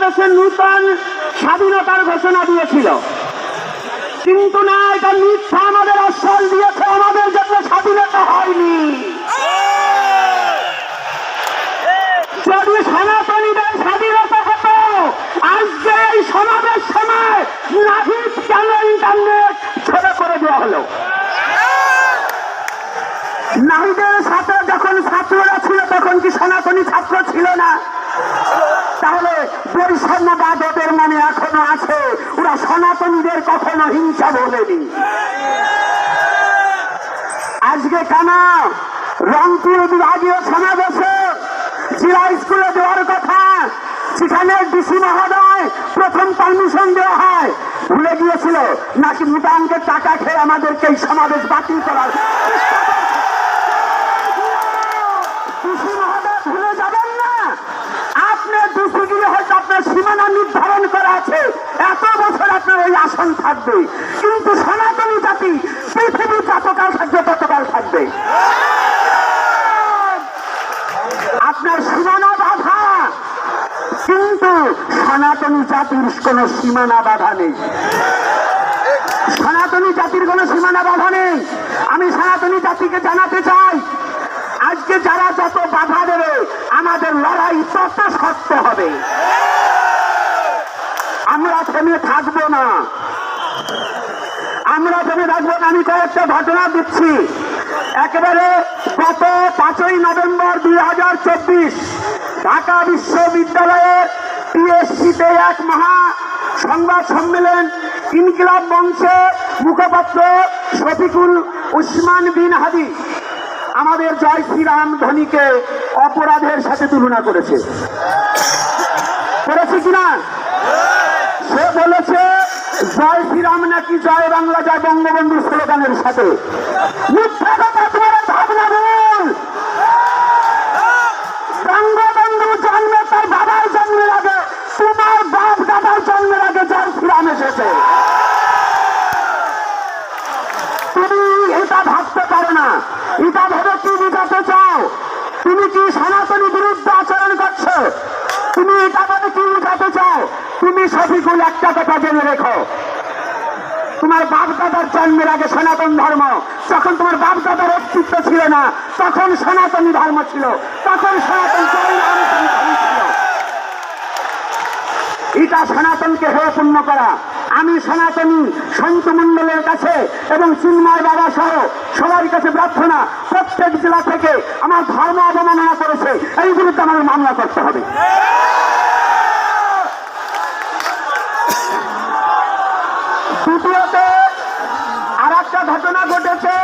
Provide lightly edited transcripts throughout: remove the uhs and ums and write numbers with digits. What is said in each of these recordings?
বাংলাদেশের নূতন স্বাধীনতার ঘোষণা দিয়েছিল, কিন্তু না, এটা মিথ্যা। আমাদের আশ্বাস দিয়েছে আমাদের জন্য স্বাধীনতা হয়নি। যদি সনাতনীদের স্বাধীনতা হতো, আজকে এই সমাবেশ সময় নাহিদ কেন ইন্টারনেট ছেড়ে করে দেওয়া হলো? নাহিদের সাথে যখন ছাত্ররা ছিল তখন কি সনাতনী ছাত্র ছিল না? তাহলে বৈষম্যবাদ ওদের মনে এখনো আছে, ওরা সনাতনীদের কখনো হিংসা বলেনি। আজকে কেন রংপুর বিভাগীয় সমাবেশে জেলা স্কুলে দেওয়ার কথা, সেখানে ডিসি মহোদয় প্রথম পারমিশন দেওয়া হয়, ভুলে গিয়েছিল নাকি মোটা অঙ্কের টাকা খেয়ে আমাদেরকে এই সমাবেশ বাতিল করার? ডিসি মহোদয় ভুলে যাবেন না, আপনার ডিসিগিরি হয়তো আপনার সীমানা নির্ধারণ করা আছে, এত বছর আপনার ওই আসন থাকবে, কিন্তু সনাতনী জাতি পৃথিবী যতকাল থাকবে ততকাল থাকবে। আপনার সীমানা বাধা, কিন্তু সনাতনী জাতির কোন সীমানা বাধা নেই। সনাতনী জাতির কোন সীমানা বাধা নেই। আমি সনাতনী জাতিকে জানাতে চাই, আজকে যারা যত বাধা দেবে আমাদের লড়াই তত শক্ত হবে। আমরা থেমে থাকবো না, আমরা থেমে থাকবো না। আমি কয়েকটা ঘটনা দিচ্ছি। একেবারে গত 5ই নভেম্বর 2024 ঢাকা বিশ্ববিদ্যালয়ের টিএসসিতে এক মহা সংবাদ সম্মেলন, ইনকিলাব মঞ্চে মুখপাত্র শফিকুল উসমান বিন হাদি আমাদের জয় শ্রীরাম ধ্বনিকে অপরাধের সাথে তুলনা করেছে কিনা? সে বলেছে জয় শ্রীরাম নাকি জয় বাংলা জয় বঙ্গবন্ধু স্লোগানের সাথে। মিথ্যা কথা, তোমার ভাবনা ভুল। বঙ্গবন্ধু জন্মে তার বাবার জন্মের আগে, তোমার বাপ দাদার জন্মের আগে জয় শ্রীরাম এসেছে। তুমি এটা ভাবতে পারো না। এটা ভেবে কি বোঝাতে চাও? তুমি কি সনাতনী বিরুদ্ধে আচরণ করছো? তুমি এটা ভেবে কি বোঝাতে চাও? তুমি শফিকুল একটা কথা জেনে রেখো, তোমার বাপ দাদার জন্মের আগে সনাতন ধর্ম, যখন তোমার বাপ দাদার অস্তিত্ব ছিল না তখন সনাতনী ধর্ম ছিল, তখন সনাতন ছিল। এটা সনাতনকে হেয় পূর্ণ করা। আমি সনাতনী সন্ত মন্ডলের কাছে এবং চিন্ময় বাবা সহ সবার কাছে প্রার্থনা, প্রত্যেক জেলা থেকে আমার ধর্ম অবমাননা করেছে এই বিরুদ্ধে আমাদের মামলা করতে হবে। দ্বিতীয়ত আর একটা ঘটনা ঘটেছে।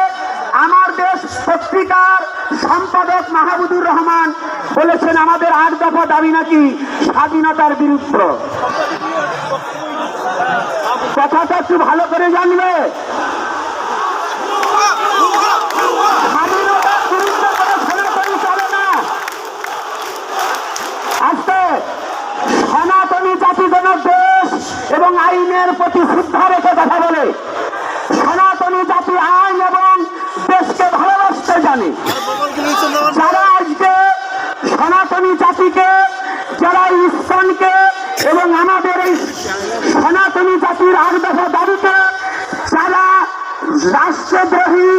আমার দেশ পত্রিকার সম্পাদক মাহবুবুর রহমান বলেছেন আমাদের 8 দফা দাবি নাকি স্বাধীনতার বিরুদ্ধে। কথাটা একটু ভালো করে জানবে। স্বাধীনতার বিরুদ্ধে কোনো সনাতনী চলে না। আজকে সনাতনী জাতি যেন দেশ এবং আইনের প্রতি শ্রদ্ধা রেখে কথা বলে। সনাতনী জাতি আইন এবং দেশকে ভালোবাসতে জানে। যারা আজকে সনাতনী জাতিকে, যারা ইসকনকে এবং আমাদের এই সনাতনী জাতির 8 দফা দাবিকে যারা রাষ্ট্রদ্রোহী